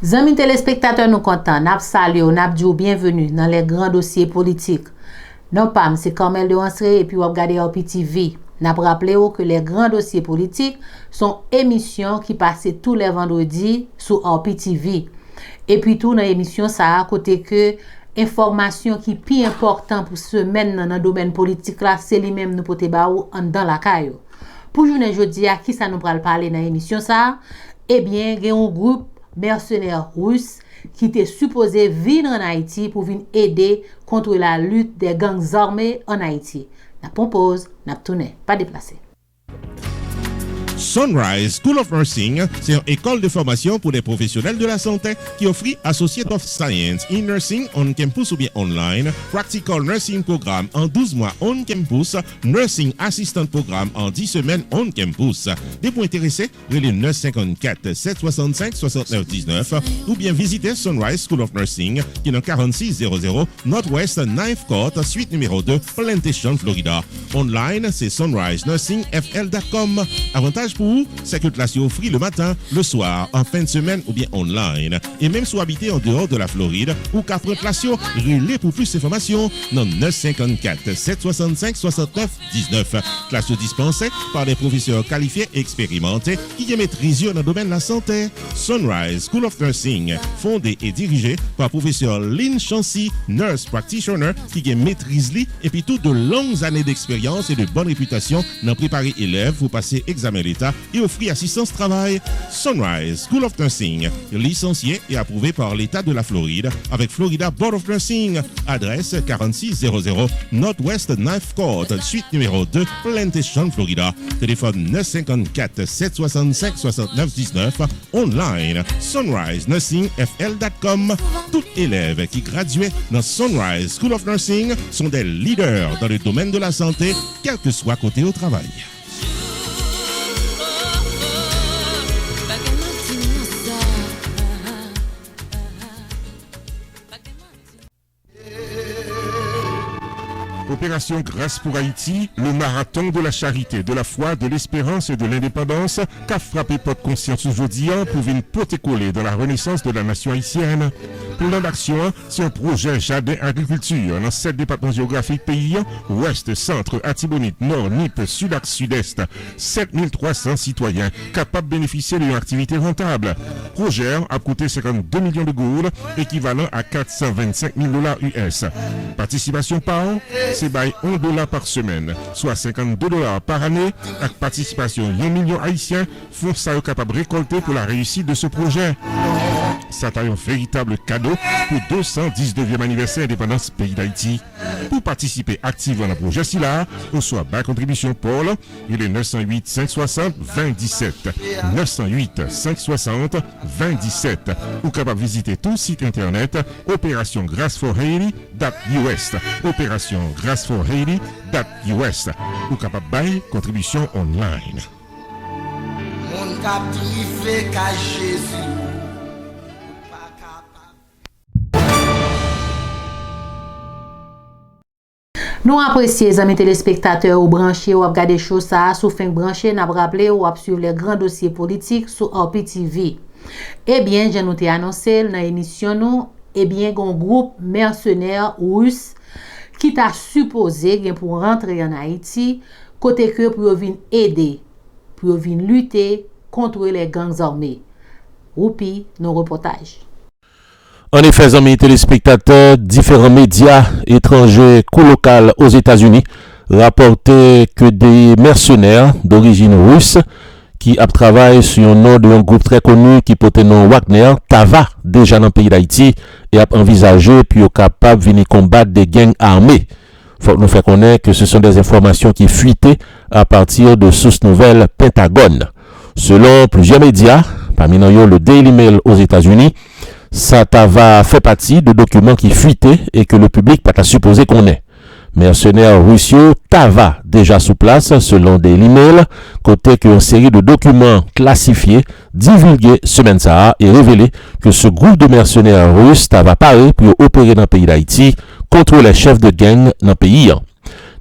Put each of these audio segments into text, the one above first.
Amis téléspectateurs, nous contents, n'a salué, n'a dit bienvenue dans les grands dossiers politiques. Non pas, c'est Carmel de Ansré et puis vous regardez Orpi TV. N'a rappelé que les grands dossiers politiques sont émissions qui passent tous les vendredis sur Orpi TV. Et puis tout dans l'émission ça a côté que information qui plus important pour semaine dans le domaine politique là, c'est lui même nous pote ba ou dans la caillou. Pour journée jeudi à qui ça nous pral parler dans l'émission ça, eh bien, il y a un groupe mercenaires russes qui était supposé venir en Haïti pour venir aider contre la lutte des gangs armés en Haïti. N'a pas pause, n'a tourné, pas déplacé. Sunrise School of Nursing, c'est une école de formation pour les professionnels de la santé qui offre Associate of Science in Nursing on campus ou bien online, Practical Nursing Programme en 12 mois on campus, Nursing Assistant Programme en 10 semaines on campus. Des points intéressés, relais 954 765 69 19 ou bien visitez Sunrise School of Nursing qui est dans 4600 Northwest 9th Court, suite numéro 2, Plantation, Florida. Online, c'est sunrisenursingfl.com. Avantage pour vous, c'est que classe offre le matin, le soir, en fin de semaine ou bien online. Et même si vous habitez en dehors de la Floride ou qu'après classe, relais pour plus d'informations dans 954 765 69 19. Classe dispensée par des professeurs qualifiés et expérimentés qui maîtrisent dans le domaine de la santé. Sunrise School of Nursing, fondé et dirigé par professeur Lynn Chancy, nurse practitioner qui maîtrise et puis toutes de longues années d'expérience et de bonne réputation dans préparer élèves pour passer examen d'État et offrir assistance travail. Sunrise School of Nursing, licencié et approuvé par l'État de la Floride avec Florida Board of Nursing. Adresse 4600 Northwest 9th Court, suite numéro 2, Plantation, Florida. Téléphone 954 765 69 19. Online, sunrisenursingfl.com. Tout élève qui graduait dans Sunrise School of Nursing sont des leaders dans le domaine de la santé, quel que soit côté au travail. Opération Grâce pour Haïti, le marathon de la charité, de la foi, de l'espérance et de l'indépendance qu'a frappé porte conscience aujourd'hui pour venir protécoller dans la renaissance de la nation haïtienne. Plan d'action, c'est un projet jardin agriculture dans 7 départements géographiques pays, ouest, centre, Atibonite, nord, Nip, sud-est, sud-est. 7300 citoyens capables de bénéficier d'une activité rentable. Projet a coûté 52 millions de gourdes, équivalent à 425 000 $ US. Participation par an, c'est by $1 par semaine, soit $52 par année, avec participation 1 million haïtiens, font ça capable de récolter pour la réussite de ce projet. Ça a un véritable cadeau pour 219e anniversaire indépendance pays d'Haïti. Pour participer activement dans le projet SILA, on soit bas contribution Paul, il est 908 560 2017. 908 560 2017. Ou capable de visiter tout site internet Opération Grâce for Haiti.us. Opération Grâce for Haiti.us. Ou capable de contribution online. Mon captif qu'à Jésus. Nous apprécions les amis téléspectateurs ou branchés ou regarder choses ça sous fin branché n'a rappelé ou suivre les grands dossiers politiques sur Orpi TV. Eh bien, j'ai noté annoncé dans l'émission nous, eh bien, un groupe mercenaires russes qui t'a supposé pour rentrer en Haïti côté que pour venir aider, pour venir lutter contre les gangs armés. Roupi, nos reportages. En effet, amis téléspectateurs, différents médias étrangers colocaux aux États-Unis rapportaient que des mercenaires d'origine russe qui travaillent sur le nom d'un groupe très connu qui porte le nom Wagner, Tava déjà dans le pays d'Haïti et a envisagé puis capable de venir combattre des gangs armés. Faut nous faire connaître que ce sont des informations qui fuitaient à partir de sources nouvelles Pentagone. Selon plusieurs médias, parmi eux le Daily Mail aux États-Unis, ça va fait partie de documents qui fuitaient et que le public pas supposé qu'on ait. Mercenaires russes Tava déjà sous place selon des emails, côté qu'une série de documents classifiés divulgués semaine ça et révélé que ce groupe de mercenaires russes Tava paré pour opérer dans le pays d'Haïti contre les chefs de gang dans le pays.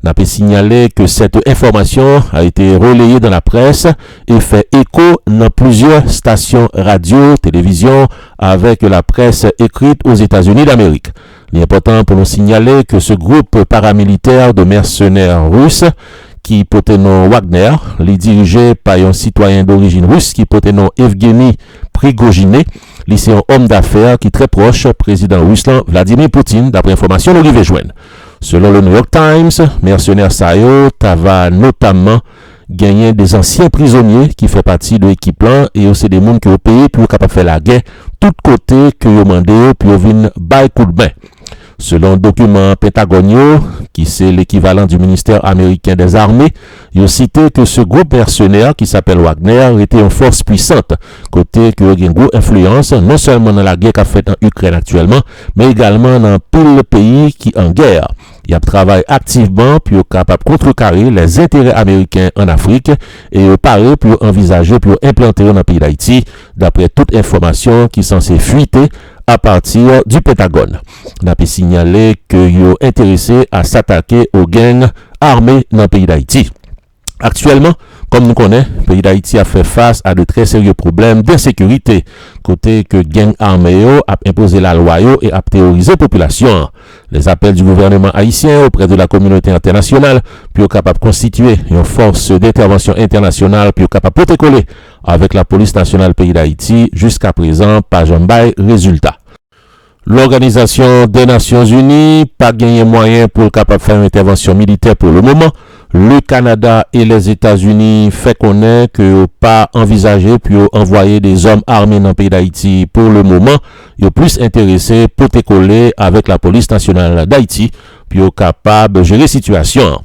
N'a pas signalé que cette information a été relayée dans la presse et fait écho dans plusieurs stations radio, télévision, avec la presse écrite aux États-Unis d'Amérique. Il est important pour nous signaler que ce groupe paramilitaire de mercenaires russes qui porte nom Wagner, les dirigé par un citoyen d'origine russe qui porte nom Evgeny Prigogine, c'est un homme d'affaires qui est très proche président russe Vladimir Poutine, d'après information nous rive joindre. Selon le New York Times, mercenaires Sayo va notamment gagner des anciens prisonniers qui fait partie de l'équipe là et aussi des gens qui ont payé pour capable faire la guerre tout côté que ont demandé pour venir bailler coup de main. Selon document Pentagonio, qui c'est l'équivalent du ministère américain des armées, il a cité que ce groupe mercenaire qui s'appelle Wagner était une force puissante, côté que a une grosse influence non seulement dans la guerre qu'a fait en Ukraine actuellement, mais également dans pile pays qui en guerre. Il a travaillé activement pour capable contrecarrer les intérêts américains en Afrique et paré pour envisager pour implanter dans le pays d'Haïti, d'après toute information qui est censée fuiter à partir du Pentagone. On a pu signaler qu'ils sont intéressés à s'attaquer aux gangs armés dans le pays d'Haïti. Actuellement, comme nous connaissons, le pays d'Haïti a fait face à de très sérieux problèmes d'insécurité, côté que gang armés a imposé la loi et a terrorisé la population. Les appels du gouvernement haïtien auprès de la communauté internationale pour capable constituer une force d'intervention internationale pour capable protéger avec la police nationale pays d'Haïti jusqu'à présent pas jamais résultat. L'Organisation des Nations Unies pas gagné moyen pour capable faire une intervention militaire pour le moment. Le Canada et les États-Unis fait connaître que pas envisagé pour envoyer des hommes armés dans le pays d'Haïti pour le moment. Ils sont plus intéressés pour coller avec la police nationale d'Haïti pour capable de gérer la situation.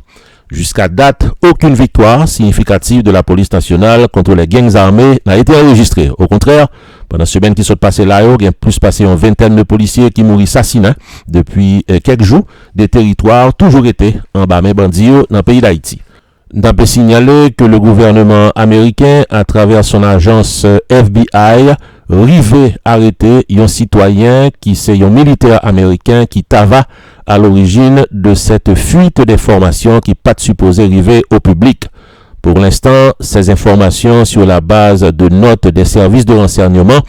Jusqu'à date, aucune victoire significative de la police nationale contre les gangs armés n'a été enregistrée. Au contraire, pendant la semaine qui s'est passée là, il y a plus passé une vingtaine de policiers qui mourent assassinés depuis quelques jours. Des territoires toujours été en bas mes bandits dans le pays d'Haïti. On peut signaler que le gouvernement américain, à travers son agence FBI, rivé arrêter un citoyen qui c'est un militaire américain qui tava à l'origine de cette fuite d'informations qui pas supposé arriver au public. Pour l'instant, ces informations sur la base de notes des services de renseignement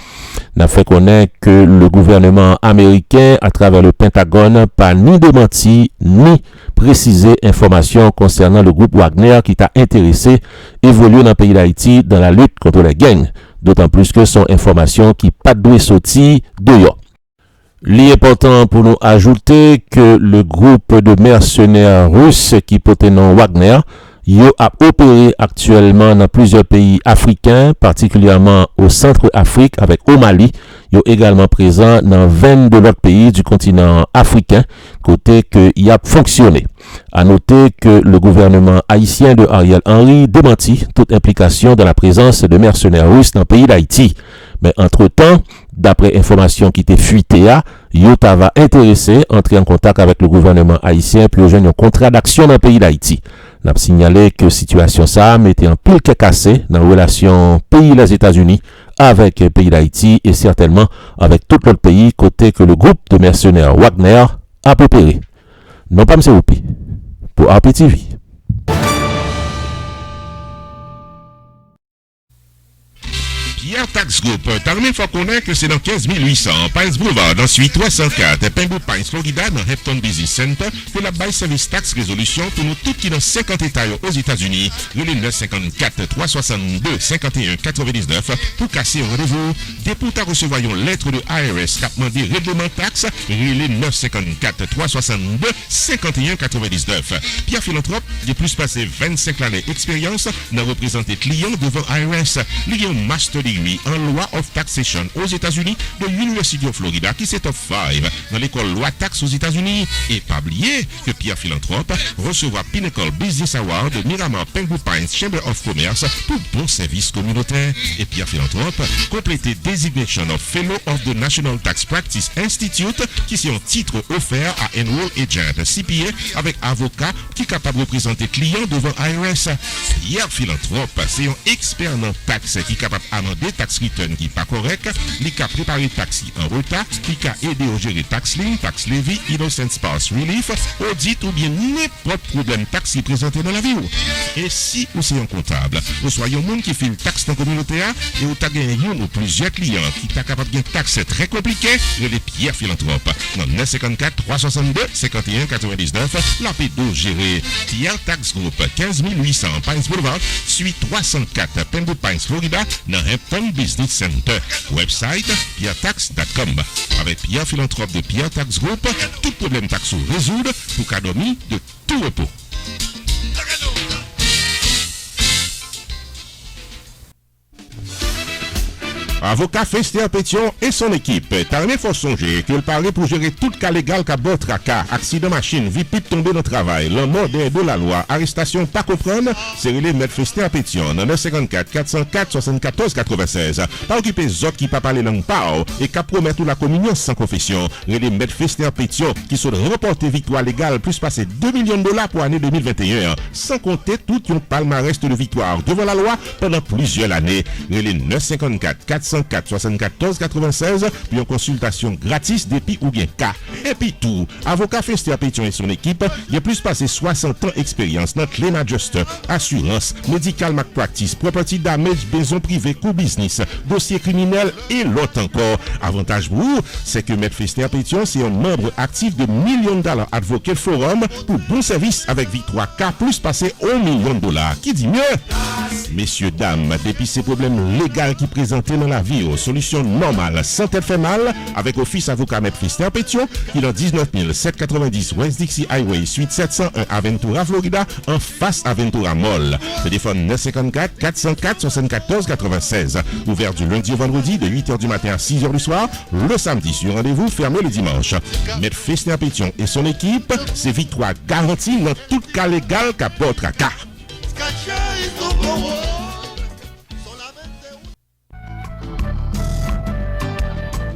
n'a fait connaître que le gouvernement américain, à travers le Pentagone, pas ni démenti, ni précisé informations concernant le groupe Wagner qui t'a intéressé évoluer dans le pays d'Haïti dans la lutte contre les gangs. D'autant plus que sont informations qui pas doué sortir dehors. Il est important pour nous ajouter que le groupe de mercenaires russes qui porte nom Wagner a opéré actuellement dans plusieurs pays africains, particulièrement au Centre-Afrique avec au Mali. Il est également présent dans 22 autres pays du continent africain, côté que il a fonctionné. À noter que le gouvernement haïtien de Ariel Henry démentit toute implication dans la présence de mercenaires russes dans le pays d'Haïti. Mais entre-temps, d'après information qui était fuitée, Yota va intéressé entrer en contact avec le gouvernement haïtien pour rejoindre un contrat d'action dans le pays d'Haïti. On a signalé que situation ça mettait en pile cassé dans la relation pays les États-Unis avec le pays d'Haïti et certainement avec tout l'autre pays côté que le groupe de mercenaires Wagner a opéré. Non pas M. Oupi pour RPTV. Pierre Tax Group, t'as même fois connaître que c'est dans 15 800, Pines Boulevard, dans suite 304, Pembroke Pines, Florida, dans Hampton Business Center, pour la bail service tax résolution pour nous tous qui dans 50 États aux États-Unis, le 954 362 51 99 pour casser un rendez-vous. Dès pour recevoir une lettre de IRS qui a demandé règlement taxe, le 954 362 51 99. Pierre Philanthrope, il plus passé 25 années d'expérience dans représenter clients devant IRS. Il y a un master degree en loi of taxation aux États-Unis de l'University of Florida qui c'est top 5 dans l'école loi taxe aux États-Unis. Et pas oublier que Pierre Philanthrope recevra Pinnacle Business Award de Miramar Pembroke Pines Chamber of Commerce pour bon service communautaire. Et Pierre Philanthrope complété Designation of Fellow of the National Tax Practice Institute qui c'est un titre offert à Enroll Agent CPA avec avocat qui est capable de représenter clients devant IRS. Pierre Philanthrope c'est un expert en taxe qui est capable d'amender des tax return qui pas correct, li ka préparer taxi en retard, li ka aider au gérer tax lien, tax levy, innocent spouse relief, audit ou bien n'importe problème taxi présenté dans la vie. Et si vous êtes un comptable, vous soyez un monde qui fait le taxe dans la communauté et vous avez gagné un ou plusieurs clients qui sont capables de taxe très compliqué, les Pierre Philanthrope. Dans 954 362 51 99, la P12 gérée Pierre Tax Group 15 800 Pines Boulevard, suite 304 Penwood Pines, Florida, dans Hampton Business Center. Website pierretax.com. Avec Pierre Philanthrope de Pierre Tax Group, tout problème taxe résoudre pour cadeau de tout repos. Avocat Fester Pétion et son équipe. Tarné faut songer qu'il parlait pour gérer tout cas légal qu'a bon tracas, accident machine, vie pipe tombé dans le travail, le mort de la loi, arrestation pas comprendre, c'est relé mettre Fester Pétion dans 954 404 74 96. Pas occuper zot qui pas parler langue pao et qu'a promettre la communion sans confession. Relé mettre Fester Pétion qui sont remporté victoire légale plus passé 2 millions de dollars pour l'année 2021, sans compter tout un palmarès de victoire devant la loi pendant plusieurs années. Relé 954 404 74 96 puis en consultation gratis depuis ou bien cas. Et puis tout, avocat Fester Pétion et son équipe, il a plus passé 60 ans d'expérience dans Claim Adjuster, assurance, medical malpractice, property damage, maison privée, co-business, dossier criminel et l'autre encore. Avantage pour vous, c'est que Maître Fester Pétion, c'est un membre actif de millions de dollars Advocate Forum pour bon service avec victoire K plus passé 1 million de dollars. Qui dit mieux? Messieurs, dames, depuis ces problèmes légaux qui présentaient dans la vie, aux solutions normales sans tête fait mal, avec Office Avocat Maître Fester Pétion, qui est en 19 790 West Dixie Highway, suite 701 Aventura, Florida, en face Aventura Mall. Téléphone 954 404 74 96. Ouvert du lundi au vendredi de 8h du matin à 6h du soir. Le samedi sur rendez-vous, fermé le dimanche. Maître Fester Pétion et son équipe, c'est victoire garantie dans tout cas légal qu'à votre cas.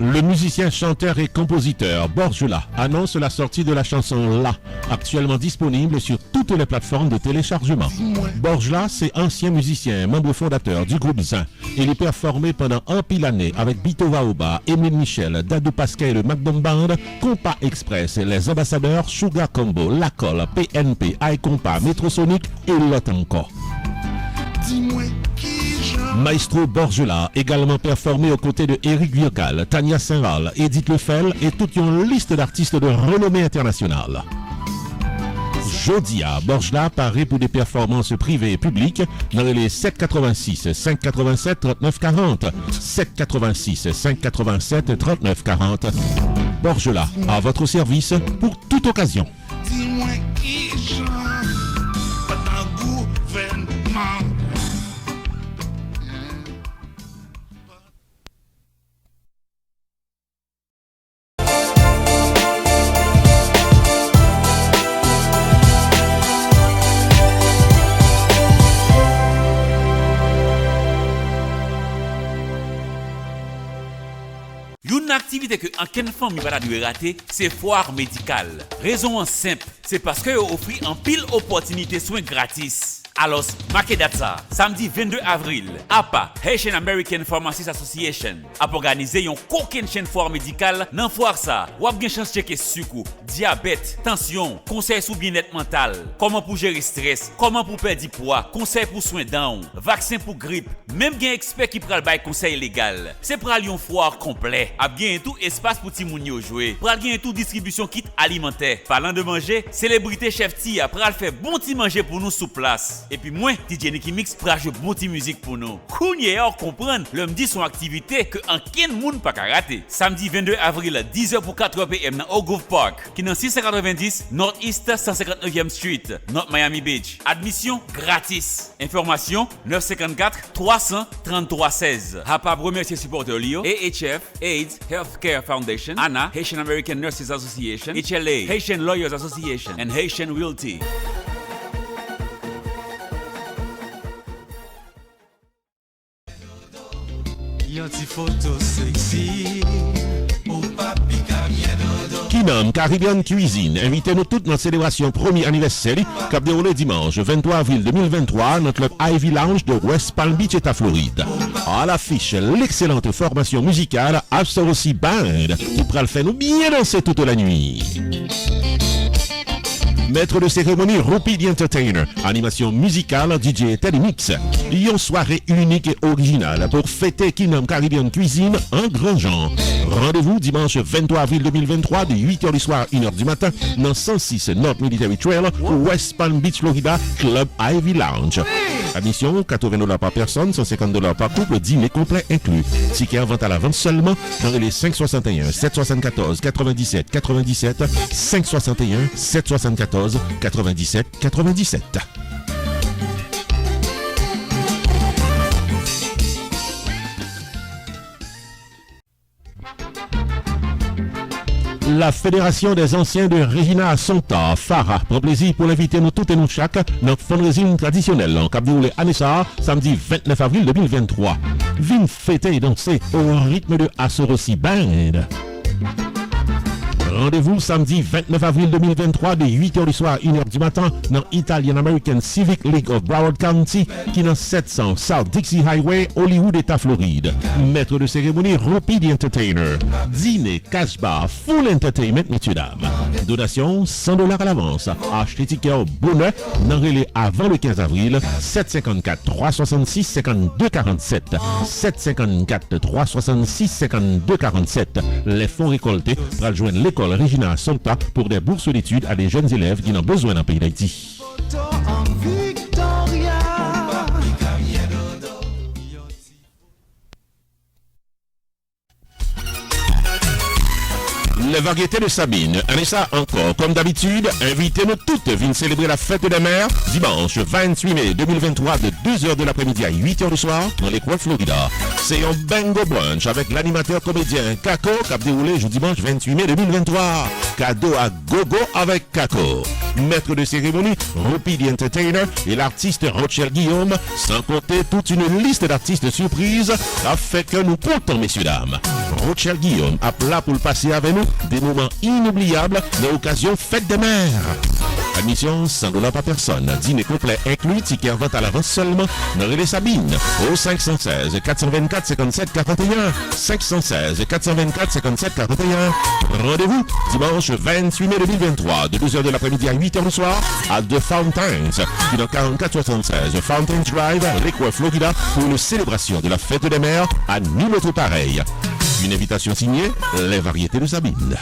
Le musicien, chanteur et compositeur Borgela annonce la sortie de la chanson La, actuellement disponible sur toutes les plateformes de téléchargement. Borgela, c'est ancien musicien, membre fondateur du groupe Zin. Il est performé pendant un pile année avec Bito Vaoba, Émile Michel, Dadou Pascal et le McDonald Band, Compa Express, les ambassadeurs Sugar Combo, La Colle, PNP, iCompa, Metrosonic et l'autre encore. Dis-moi qui Maestro Borgela, également performé aux côtés de Éric Viocal, Tania Saint-Val, Edith Lefel et toute une liste d'artistes de renommée internationale. Jodia, Borgela paraît pour des performances privées et publiques dans les 786 587 39 40, 786 587 39 40. Borgela, à votre service pour toute occasion. Dis-moi qui gouvernement. Une activité que aucune famille va doit rater, c'est foire médicale. Raison en simple, c'est parce que offre en pile opportunité soins gratis. Alors, marquez date ça. Samedi 22 avril, APA, Haitian American Pharmacists Association, a organisé une coquine chaîne foire médicale dans foire ça. Ou avez chance de checker sucre, diabète, tension, conseil sur bien-être mental, comment pour gérer stress, comment pour perdre du poids, conseil pour soins dents, vaccin pour grippe, même bien expert qui pral bail conseil légal. C'est pral yon foire complet. A bien tout espace pour ti moun yo jouer. Pral gen tout distribution kit alimentaire. Parlant de manger, célébrité chef Tia pral fait bon ti manger pour nous sous place. Et puis moi, DJ Nicky Mix pral jouer bon ti musique pour nous. Kounye or comprendre, le midi son activité que en ken moun pas rater. Samedi 22 avril 10h pour 4h PM dans O'Grove Park, qui dans 690 Northeast 159e Street, North Miami Beach. Admission gratis. Information 954 333 16. Hapa remercier supporter Lio, AHF, AIDS Healthcare Foundation, ANA, Haitian American Nurses Association, HLA, Haitian Lawyers Association, and Haitian Realty. Kinam Caribbean Cuisine, invitez-nous toutes dans la célébration premier anniversaire qui a déroulé dimanche 23 avril 2023 dans le club Ivy Lounge de West Palm Beach, État Floride. À l'affiche, l'excellente formation musicale Absolutely Band qui pourra le faire nous bien danser toute la nuit. Maître de cérémonie Rupi the Entertainer, animation musicale DJ Teddy Mix. Une soirée unique et originale pour fêter Kinam Caribbean Cuisine en grand genre. Rendez-vous dimanche 23 avril 2023 de 8h du soir à 1h du matin dans 106 North Military Trail, West Palm Beach, Florida, Club Ivy Lounge. Admission $80 par personne, $150 par couple, dîner complet inclus. Ticket en vente à la vente seulement dans les 561 774 97 97 561 774 97 97. La Fédération des anciens de Regina Santa, FARA, prend plaisir pour l'inviter nous toutes et nous chaque dans fundraising traditionnel en Cap déroulé à Nessa, samedi 29 avril 2023. Vin fêter et danser au rythme de Asorosi Band. Rendez-vous samedi 29 avril 2023 de 8h du soir à 1h du matin dans Italian American Civic League of Broward County qui dans 700 South Dixie Highway, Hollywood, État Floride. Maître de cérémonie Rupi the Entertainer. Dîner, cash bar, full entertainment, messieurs dames. Donation $100 à l'avance. Achetez ticket au bonheur dans relais avant le 15 avril 754 366 52 47 754 366 52 47. Les fonds récoltés pour rejoindre l'école Regina Santa pour des bourses d'études à des jeunes élèves qui n'ont besoin d'un pays d'Haïti. Les variétés de Sabine, Anessa encore, comme d'habitude, invitez-nous toutes, venez célébrer la fête des mères, dimanche 28 mai 2023 de 2h de l'après-midi à 8h du soir, dans les coins Florida. C'est un bingo brunch avec l'animateur comédien Kako, qui a déroulé dimanche 28 mai 2023. Cadeau à gogo avec Kako. Maître de cérémonie, Rupi the Entertainer et l'artiste Rochelle Guillaume, sans compter toute une liste d'artistes surprises, a fait que nous comptons, messieurs dames. Rochelle Guillaume a plat pour le passer avec nous des moments inoubliables de l'occasion Fête des Mères. Admission $100 par personne. Dîner complet inclus, ticket en vente à l'avance seulement dans Relais Sabine au 516 424 57 41 516 424 57 41. Rendez-vous dimanche 28 mai 2023 de 2h de l'après-midi à 8h du soir à The Fountains qui dans 4476 Fountains Drive, Lakewood, Florida pour une célébration de la Fête des Mères à nul autre pareil. Une invitation signée Les Variétés de Sabine.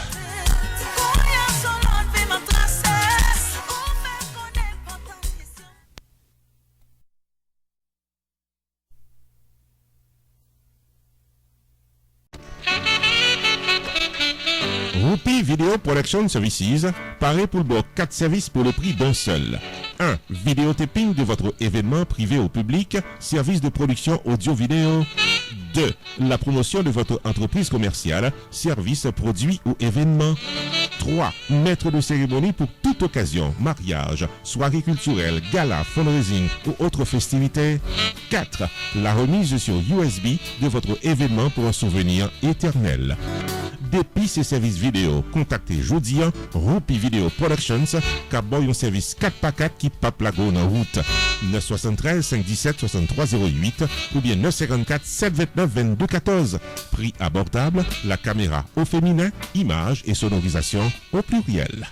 Rupi Video Production Services paraît pour le bloc 4 services pour le prix d'un seul. 1. Vidéotaping de votre événement privé au public, service de production audio-vidéo. 2. La promotion de votre entreprise commerciale, service, produit ou événement. 3. Maître de cérémonie pour toute occasion, mariage, soirée culturelle, gala, fundraising ou autre festivité. 4. La remise sur USB de votre événement pour un souvenir éternel. Depuis ces services vidéo, contactez Jodian Rupi Video Productions, qui boy un service 4x4 qui pape la go en route. 973 517 6308 ou bien 954 729 2214. Prix abordable, la caméra au féminin, images et sonorisation au pluriel.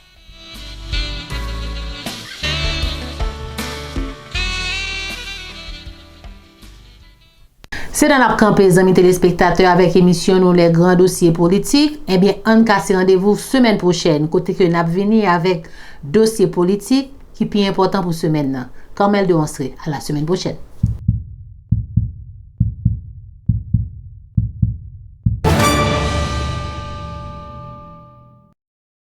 C'est dans la campagne, les amis téléspectateurs, avec émission nous les grands dossiers politiques. Eh bien, on casse rendez-vous semaine prochaine. Côté que nous venir avec dossiers politiques qui est important pour semaine. Comme elle de à la semaine prochaine.